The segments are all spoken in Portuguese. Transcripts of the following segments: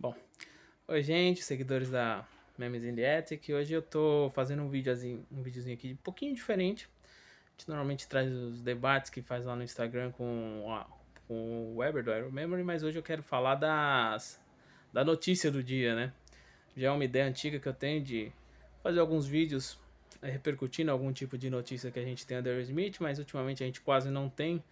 Bom, oi gente, seguidores da Memes in the Attic. Hoje eu tô fazendo um videozinho aqui um pouquinho diferente. A gente normalmente traz os debates que faz lá no Instagram com o Weber do Aero Memory, mas hoje eu quero falar da notícia do dia, né? Já é uma ideia antiga que eu tenho de fazer alguns vídeos repercutindo algum tipo de notícia que a gente tem do Aerosmith, mas ultimamente a gente quase não tem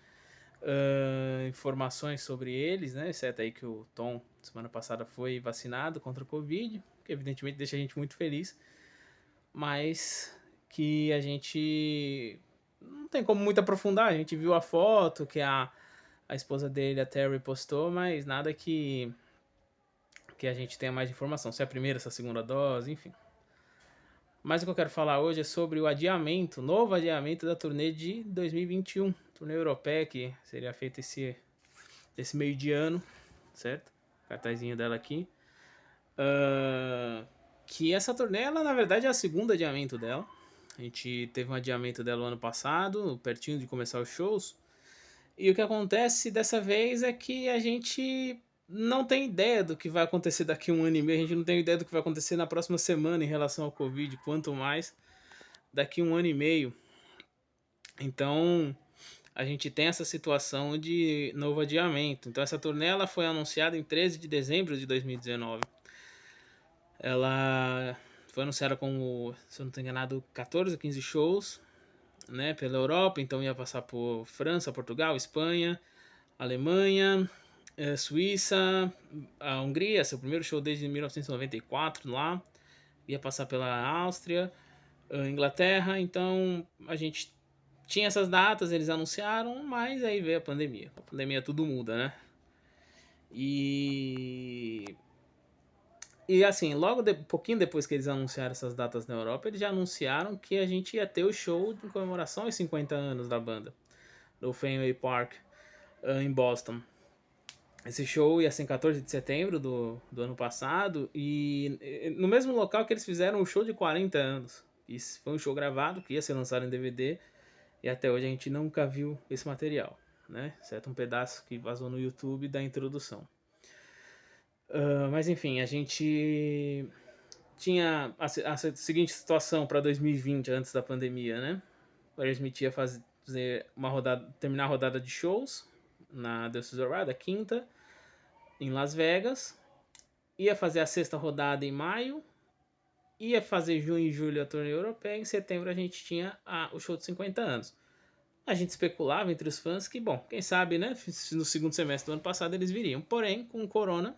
informações sobre eles, né? Exceto aí que o Tom, semana passada, foi vacinado contra o Covid, que evidentemente deixa a gente muito feliz, mas que a gente não tem como muito aprofundar. A gente viu a foto que a esposa dele, a Terry, postou, mas nada que a gente tenha mais informação. Se é a primeira, se é a segunda dose, enfim. Mas o que eu quero falar hoje é sobre o adiamento, novo adiamento da turnê de 2021, turnê europeia que seria feita esse meio de ano, certo? Cartazinho dela aqui. Que essa turnê, ela na verdade é a segunda adiamento dela. A gente teve um adiamento dela no ano passado, pertinho de começar os shows. E o que acontece dessa vez é que a gente não tem ideia do que vai acontecer daqui a um ano e meio. A gente não tem ideia do que vai acontecer na próxima semana em relação ao Covid, quanto mais daqui a um ano e meio. Então, a gente tem essa situação de novo adiamento. Então, essa turnê ela foi anunciada em 13 de dezembro de 2019. Ela foi anunciada como, se eu não estou enganado, 14 ou 15 shows, né, pela Europa. Então ia passar por França, Portugal, Espanha, Alemanha, Suíça, a Hungria, seu primeiro show desde 1994 lá. Ia passar pela Áustria, Inglaterra. Então a gente tinha essas datas, eles anunciaram, mas aí veio a pandemia. A pandemia tudo muda, né? E assim, pouquinho depois que eles anunciaram essas datas na Europa, eles já anunciaram que a gente ia ter o show de comemoração aos 50 anos da banda, no Fenway Park, em Boston. Esse show ia ser em 14 de setembro do ano passado, e no mesmo local que eles fizeram o show de 40 anos. Isso foi um show gravado, que ia ser lançado em DVD, e até hoje a gente nunca viu esse material, né? Certo? Um pedaço que vazou no YouTube da introdução. Mas enfim, a gente tinha a seguinte situação para 2020, antes da pandemia, né? O Aerosmith ia fazer uma rodada, terminar a rodada de shows na The Suzuki, a quinta, em Las Vegas. Ia fazer a sexta rodada em maio. Ia fazer junho e julho a turnê europeia. Em setembro a gente tinha o show de 50 anos. A gente especulava entre os fãs que, bom, quem sabe, né? No segundo semestre do ano passado eles viriam. Porém, com o corona,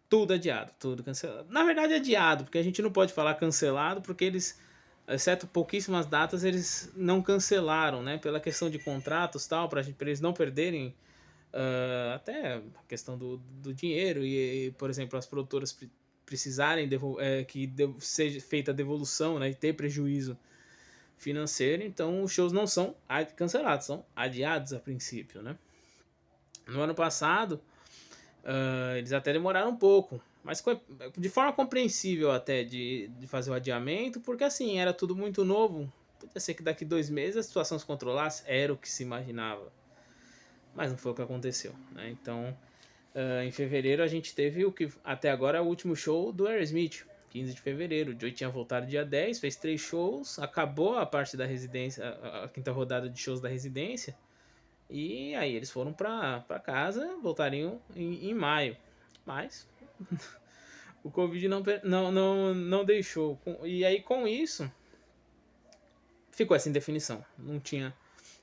tudo adiado, tudo cancelado. Na verdade, adiado, porque a gente não pode falar cancelado, porque eles, exceto pouquíssimas datas, eles não cancelaram, né? Pela questão de contratos tal, para eles não perderem até a questão do dinheiro e, por exemplo, as produtoras precisarem que seja feita a devolução, né? E ter prejuízo financeiro. Então, os shows não são cancelados, são adiados a princípio, né? No ano passado, eles até demoraram um pouco, mas de forma compreensível até de fazer o adiamento, porque assim, era tudo muito novo. Podia ser que daqui 2 meses a situação se controlasse, era o que se imaginava. Mas não foi o que aconteceu, né? Então, em fevereiro a gente teve o que até agora é o último show do Aerosmith, 15 de fevereiro. O Joey tinha voltado dia 10, fez 3 shows, acabou a parte da residência, a quinta rodada de shows da residência. E aí eles foram pra casa, voltariam em maio. Mas o Covid não deixou. E aí com isso, ficou essa indefinição. Não tinha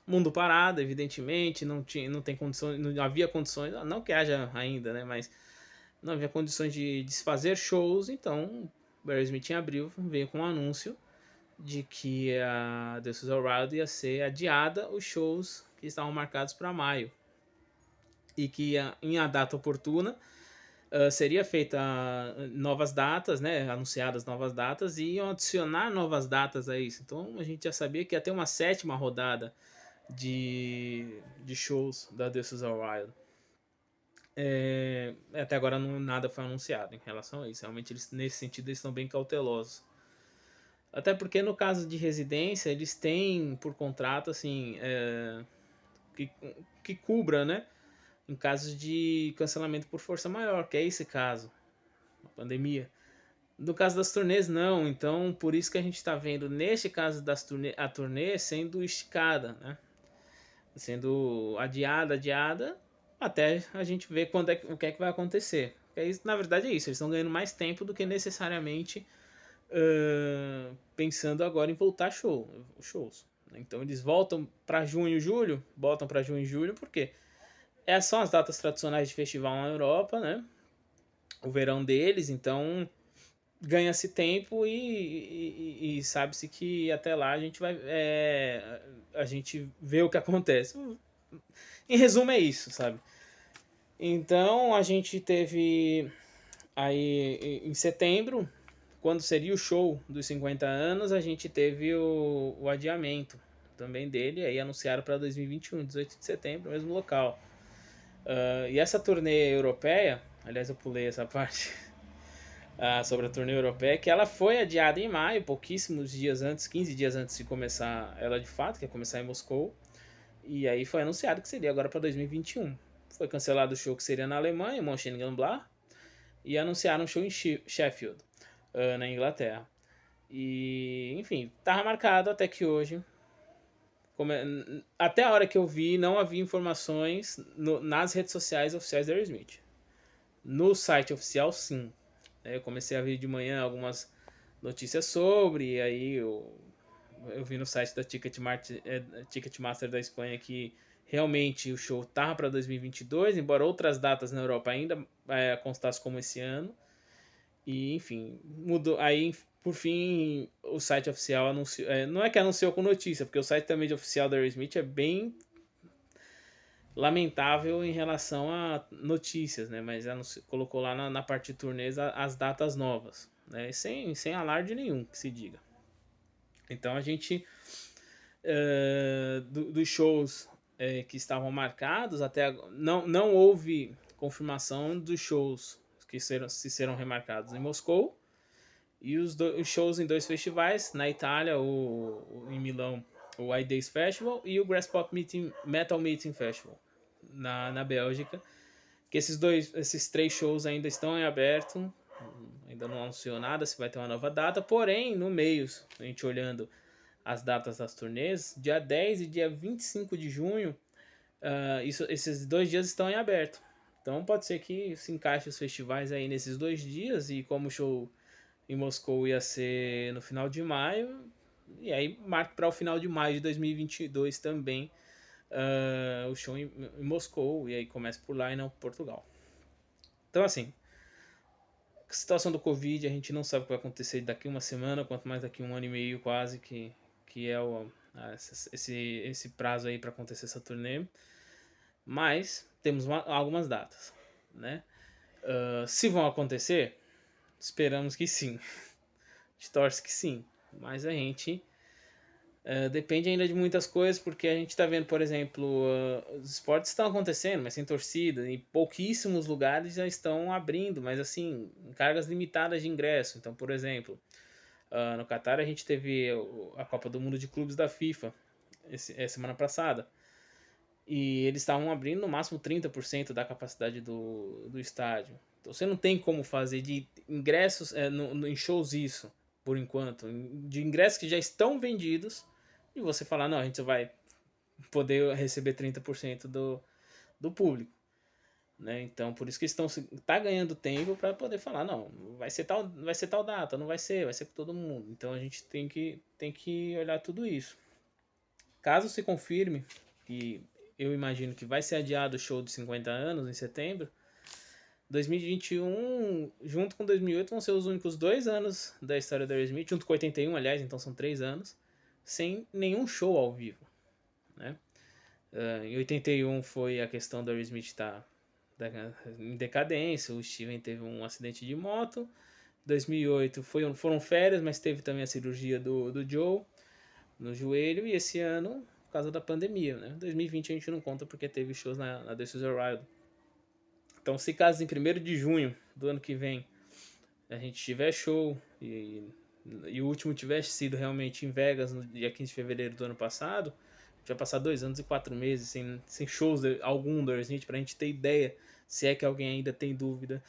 mundo parado, evidentemente, não tem condições, não havia condições, não que haja ainda, né? Mas não havia condições de se fazer shows, então o Barry Smith em abril veio com um anúncio de que a The Susan Wild ia ser adiada os shows que estavam marcados para maio. E que em a data oportuna seria feita novas datas, né, anunciadas novas datas, e iam adicionar novas datas a isso. Então a gente já sabia que ia ter uma sétima rodada de shows da The Susan Wild. Até agora nada foi anunciado em relação a isso. Realmente eles, nesse sentido eles estão bem cautelosos. Até porque no caso de residência eles têm por contrato assim que, que cubra, né, em casos de cancelamento por força maior, que é esse caso. pandemia. No caso das turnês, não. Então, por isso que a gente está vendo, neste caso a turnê sendo esticada, né? Sendo adiada, até a gente ver o que é que vai acontecer. Na verdade é isso, eles estão ganhando mais tempo do que necessariamente pensando agora em voltar shows. Então eles voltam para junho, julho, porque são as datas tradicionais de festival na Europa, né? O verão deles, então ganha-se tempo e sabe-se que até lá a gente vai a gente vê o que acontece. Em resumo é isso, sabe? Então a gente teve aí em setembro, quando seria o show dos 50 anos, a gente teve o adiamento também dele, aí anunciaram para 2021, 18 de setembro, mesmo local. E essa turnê europeia, aliás eu pulei essa parte, sobre a turnê europeia, que ela foi adiada em maio, pouquíssimos dias antes, 15 dias antes de começar ela de fato, que ia começar em Moscou. E aí foi anunciado que seria agora para 2021. Foi cancelado o show que seria na Alemanha, em Mönchengladbach, e anunciaram um show em Sheffield, na Inglaterra. E, enfim, tava marcado até que hoje. Até a hora que eu vi, não havia informações nas redes sociais oficiais da Aerosmith. No site oficial, sim. Eu comecei a ver de manhã algumas notícias sobre, e aí eu vi no site da Ticketmaster da Espanha que realmente o show tava para 2022, embora outras datas na Europa ainda constassem como esse ano. E enfim, mudou. Aí, por fim, o site oficial anunciou. Não é que anunciou com notícia, porque o site também de oficial da Aerosmith é bem lamentável em relação a notícias, né? Mas colocou lá na parte de turnês as datas novas, né? Sem alarde nenhum, que se diga. Então a gente, dos shows que estavam marcados, até não houve confirmação dos shows que serão remarcados em Moscou, e os shows em 2 festivais, na Itália, em Milão, o iDays Festival, e o Graspop Metal Meeting Festival, na Bélgica. Que esses 3 shows ainda estão em aberto, ainda não anunciou nada se vai ter uma nova data, porém, no meio, a gente olhando as datas das turnês, dia 10 e dia 25 de junho, esses 2 dias estão em aberto. Então pode ser que se encaixe os festivais aí nesses 2 dias, e como o show em Moscou ia ser no final de maio, e aí marque para o final de maio de 2022 também o show em Moscou, e aí começa por lá e não por Portugal. Então assim, a situação do Covid, a gente não sabe o que vai acontecer daqui uma semana, quanto mais daqui 1 ano e meio quase, que é esse prazo aí para acontecer essa turnê. Mas temos algumas datas, né? Se vão acontecer, esperamos que sim. A gente torce que sim. Mas a gente depende ainda de muitas coisas, porque a gente está vendo, por exemplo, os esportes estão acontecendo, mas sem torcida, e pouquíssimos lugares já estão abrindo, mas assim, em cargas limitadas de ingresso. Então, por exemplo, no Catar a gente teve a Copa do Mundo de Clubes da FIFA semana passada, e eles estavam abrindo no máximo 30% da capacidade do estádio. Então você não tem como fazer de ingressos em shows isso, por enquanto, de ingressos que já estão vendidos, e você falar, não, a gente vai poder receber 30% do público. Né? Então, por isso que tá ganhando tempo para poder falar, não, vai ser tal data, não vai ser para todo mundo. Então a gente tem que olhar tudo isso. Caso se confirme, e eu imagino que vai ser adiado o show de 50 anos em setembro, 2021, junto com 2008, vão ser os únicos 2 anos da história da Aerosmith, junto com 81, aliás, então são 3 anos, sem nenhum show ao vivo, né? Em 81 foi a questão da Aerosmith estar em decadência, o Steven teve um acidente de moto, 2008 foram férias, mas teve também a cirurgia do Joe no joelho, e esse ano, por causa da pandemia, né? 2020 a gente não conta porque teve shows na The Suicide Wild. Então, se caso em 1º de junho do ano que vem a gente tiver show e o último tivesse sido realmente em Vegas no dia 15 de fevereiro do ano passado, a gente vai passar 2 anos e 4 meses sem shows algum do Aerosmith, pra gente ter ideia, se é que alguém ainda tem dúvida,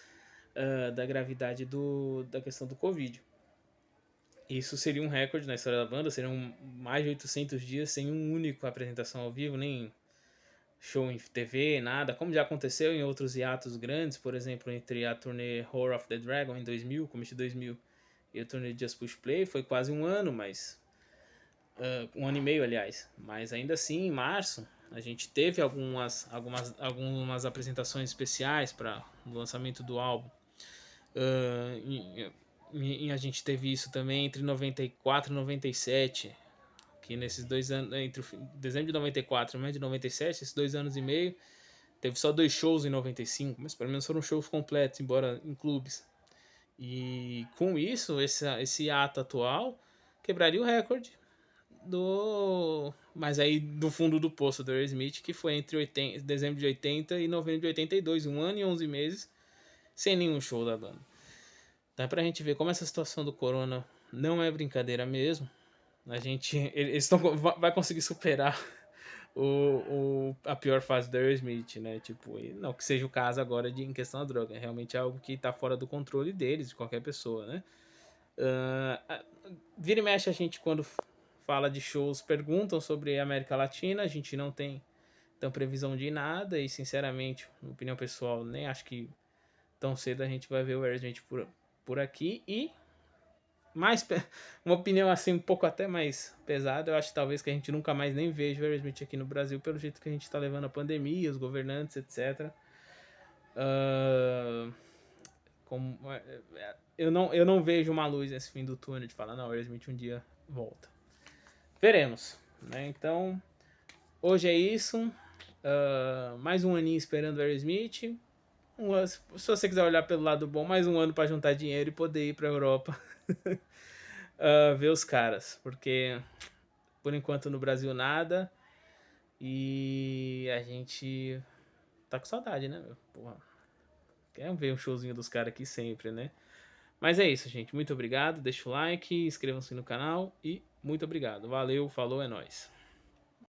da gravidade da questão do Covid. Isso seria um recorde na história da banda, seriam mais de 800 dias sem um único apresentação ao vivo, nem show em TV, nada, como já aconteceu em outros hiatos grandes, por exemplo, entre a turnê Horror of the Dragon em 2000, começo de 2000, e a turnê Just Push Play, foi quase um ano, mas um ano e meio, aliás, mas ainda assim, em março, a gente teve algumas apresentações especiais para o lançamento do álbum. E a gente teve isso também entre 94 e 97, que nesses 2 anos, entre dezembro de 94 e maio de 97, esses 2 anos e meio, teve só 2 shows em 95, mas pelo menos foram shows completos, embora em clubes. E com isso, esse ato atual quebraria o recorde do. Mas aí do fundo do poço do Aerosmith, que foi entre dezembro de 80 e novembro de 82, 1 ano e 11 meses, sem nenhum show da banda. Dá pra gente ver como essa situação do corona não é brincadeira mesmo. Eles vai conseguir superar a pior fase do Aerosmith, né? Tipo, não que seja o caso agora em questão da droga. Realmente é algo que tá fora do controle deles, de qualquer pessoa, né? Vira e mexe a gente, quando fala de shows, perguntam sobre a América Latina. A gente não tem tão previsão de nada e, sinceramente, na opinião pessoal, nem acho que tão cedo a gente vai ver o Aerosmith por aqui. E mais uma opinião assim um pouco até mais pesada, eu acho talvez que a gente nunca mais nem veja o Aerosmith aqui no Brasil, pelo jeito que a gente tá levando a pandemia, os governantes, etc. Como, eu não vejo uma luz nesse fim do túnel de falar, não, o Aerosmith um dia volta. Veremos, né? Então, hoje é isso. Mais um aninho esperando o Aerosmith. Se você quiser olhar pelo lado bom, mais um ano para juntar dinheiro e poder ir para a Europa ver os caras, porque por enquanto no Brasil nada e a gente tá com saudade, né? Porra, quer ver um showzinho dos caras aqui sempre, né? Mas é isso, gente. Muito obrigado. Deixa o like, inscrevam-se no canal e muito obrigado. Valeu, falou, é nóis.